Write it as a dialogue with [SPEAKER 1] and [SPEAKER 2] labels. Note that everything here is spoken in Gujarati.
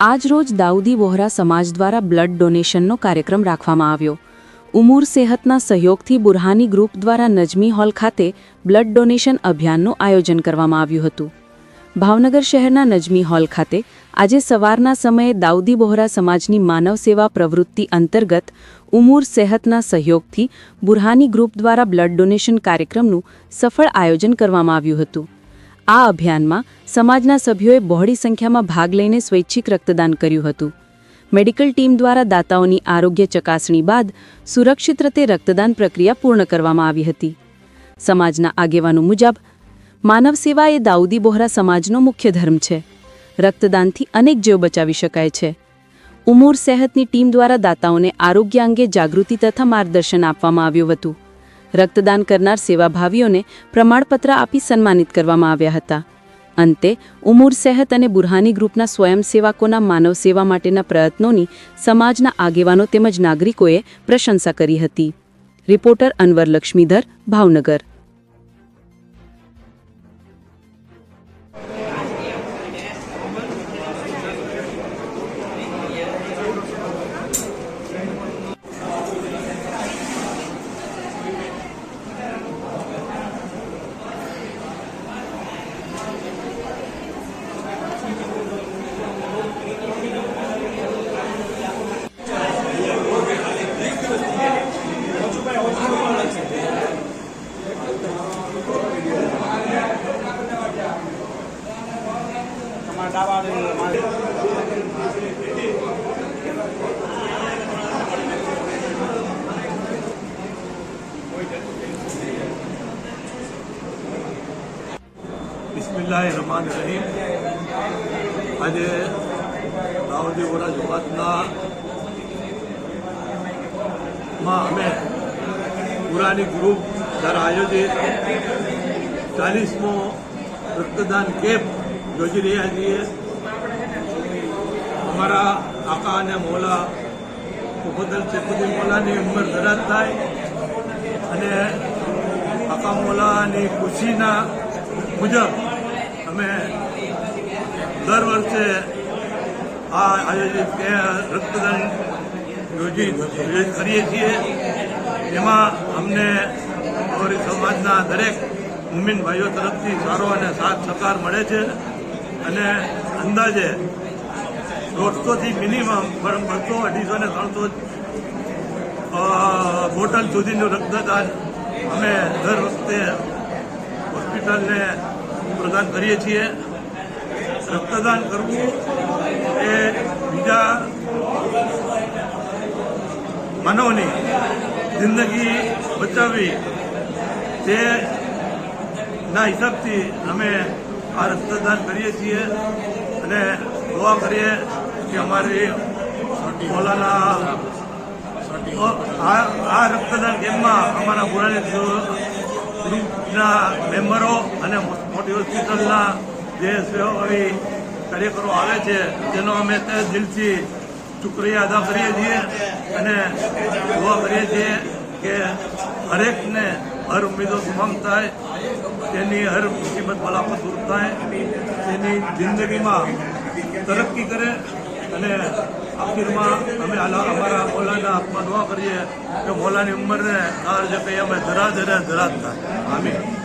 [SPEAKER 1] આજ રોજ દાઉદી વોહરા સમાજ દ્વારા બ્લડ ડોનેશનનો કાર્યક્રમ રાખવામાં આવ્યો। ઉમૂર સેહતના સહયોગથી બુરહાની ગ્રુપ દ્વારા નજમી હોલ ખાતે બ્લડ ડોનેશન અભિયાનનું આયોજન કરવામાં આવ્યું હતું। ભાવનગર શહેરના નજમી હોલ ખાતે આજે સવારના સમયે દાઉદી વોહરા સમાજની માનવ સેવા પ્રવૃત્તિ અંતર્ગત ઉમૂર સેહતના સહયોગથી બુરહાની ગ્રુપ દ્વારા બ્લડ ડોનેશન કાર્યક્રમનું સફળ આયોજન કરવામાં આવ્યું હતું। આ અભિયાનમાં સમાજના સભ્યોએ બહોળી સંખ્યામાં ભાગ લઈને સ્વૈચ્છિક રક્તદાન કર્યું હતું। મેડિકલ ટીમ દ્વારા દાતાઓની આરોગ્ય ચકાસણી બાદ સુરક્ષિત રીતે રક્તદાન પ્રક્રિયા પૂર્ણ કરવામાં આવી હતી। સમાજના આગેવાનો મુજબ માનવ સેવા એ દાઉદી વોહરા સમાજનો મુખ્ય ધર્મ છે। રક્તદાનથી અનેક જીવ બચાવી શકાય છે। ઉમૂર સેહતની ટીમ દ્વારા દાતાઓને આરોગ્ય અંગે જાગૃતિ તથા માર્ગદર્શન આપવામાં આવ્યું હતું। રક્તદાન કરનાર સેવાભાવીઓને પ્રમાણપત્ર આપી સન્માનિત કરવામાં આવ્યા હતા। અંતે ઉમૂર સેહત અને બુરહાની ગ્રુપના સ્વયંસેવકોના માનવ સેવા માટેના પ્રયત્નોની સમાજના આગેવાનો તેમજ નાગરિકોએ પ્રશંસા કરી હતી। રિપોર્ટર અનવર લક્ષ્મીધર, ભાવનગર।
[SPEAKER 2] बिस्मिल्लाहिर्रहमानिर्रहीम। आज दाऊदी वोहरा समाजना में पुरानी ग्रुप द्वारा आयोजित 40मो रक्तदान कैम्प योजी रह्या छीए। अमरा आका अने मौला मुफद्दल सैफुद्दीन मौलानी उमर दराज थाय अने आका मौलानी खुशीना मुजब અમે દર વર્ષે આ આયોજિત રક્તદાન કરીએ છીએ। એમાં અમને અમારી સમાજના દરેક મુમિન ભાઈઓ તરફથી સારો અને સાથ સહકાર મળે છે અને અંદાજે 150થી મિનિમમ 200, 250 ને 300 બોટલ સુધીનું રક્તદાન અમે દર વખતે હોસ્પિટલને પ્રદાન કરીએ છીએ। રક્તદાન કરવું એ બીજા માનવની જિંદગી બચાવવી તેના હિસાબથી અમે આ રક્તદાન કરીએ છીએ અને દુઆ કરીએ કે અમારી મૌલાના આ રક્તદાન કેમ્પમાં અમારા બુરહાની ગ્રુપના મેમ્બરો અને મોટી હોસ્પિટલના જે સેવાભાવી કાર્યકરો આવે છે તેનો અમે દિલથી શુક્રિયા અદા કરીએ છીએ અને દુઆ કરીએ છીએ કે હરેકને હર ઉમ્મીદો તમામ થાય, તેની હર મુસીબત બલાફત દૂર થાય, તેની જિંદગીમાં તરક્કી કરે અને આખિરમાં અમે અમારા મૌલાના હાથમાં દુઆ કરીએ કે મૌલાની ઉંમરને કાર જે કંઈ અમે ધરાજ થાય। આમીન।